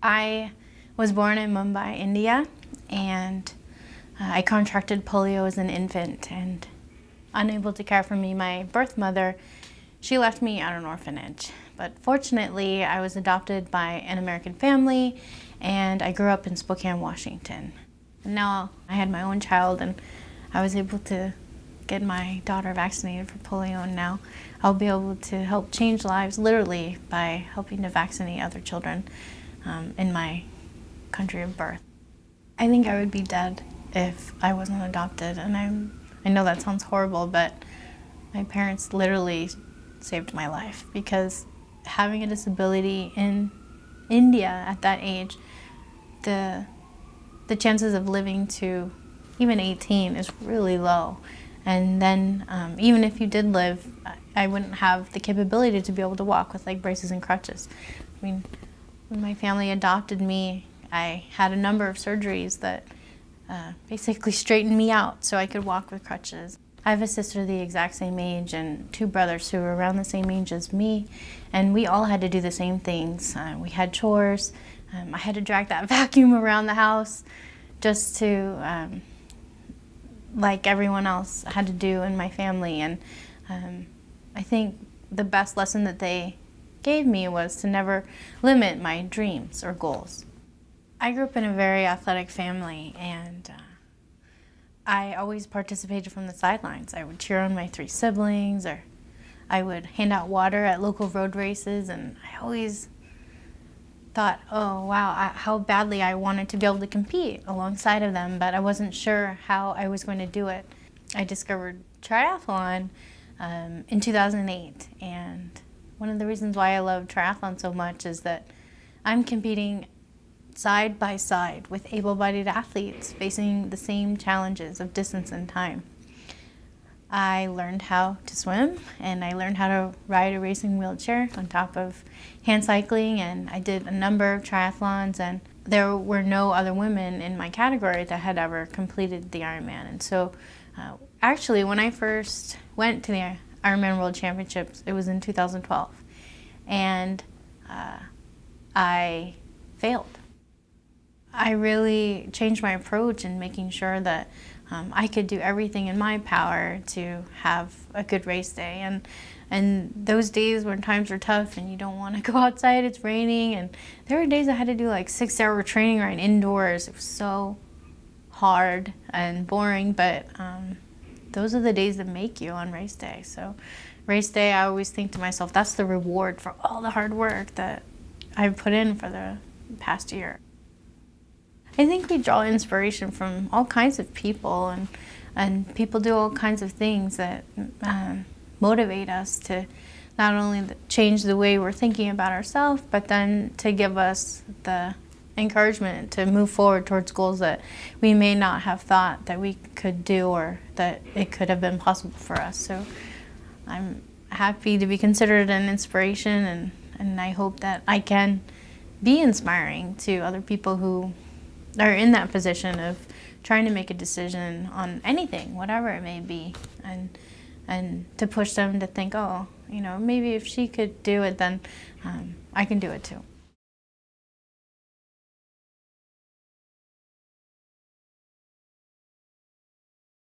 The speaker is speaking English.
I was born in Mumbai, India, and I contracted polio as an infant, and unable to care for me, my birth mother, she left me at an orphanage. But fortunately, I was adopted by an American family, and I grew up in Spokane, Washington. And now I had my own child, and I was able to get my daughter vaccinated for polio, and now I'll be able to help change lives literally by helping to vaccinate other children in my country of birth. I think I would be dead if I wasn't adopted, and I know that sounds horrible, but my parents literally saved my life, because having a disability in India at that age, the chances of living to even 18 is really low. And then even if you did live, I wouldn't have the capability to be able to walk with like braces and crutches. I mean, when my family adopted me, I had a number of surgeries that basically straightened me out so I could walk with crutches. I have a sister the exact same age and two brothers who were around the same age as me, and we all had to do the same things. We had chores. I had to drag that vacuum around the house just to, like everyone else had to do in my family. And I think the best lesson that they gave me was to never limit my dreams or goals. I grew up in a very athletic family, and I always participated from the sidelines. I would cheer on my three siblings, or I would hand out water at local road races, and I always thought, oh wow, how badly I wanted to be able to compete alongside of them, but I wasn't sure how I was going to do it. I discovered triathlon in 2008, and one of the reasons why I love triathlon so much is that I'm competing side by side with able-bodied athletes facing the same challenges of distance and time. I learned how to swim, and I learned how to ride a racing wheelchair on top of hand cycling, and I did a number of triathlons, and there were no other women in my category that had ever completed the Ironman. And so actually when I first went to the Ironman World Championships, it was in 2012, and I failed. I really changed my approach in making sure that I could do everything in my power to have a good race day. And those days when times are tough and you don't want to go outside, it's raining, and there were days I had to do like 6-hour training right indoors. It was so hard and boring, but those are the days that make you on race day. So race day, I always think to myself, that's the reward for all the hard work that I've put in for the past year. I think we draw inspiration from all kinds of people, and people do all kinds of things that motivate us to not only change the way we're thinking about ourselves, but then to give us the encouragement to move forward towards goals that we may not have thought that we could do, or that it could have been possible for us. So I'm happy to be considered an inspiration, and I hope that I can be inspiring to other people who are in that position of trying to make a decision on anything, whatever it may be, and to push them to think, oh, you know, maybe if she could do it, then I can do it too.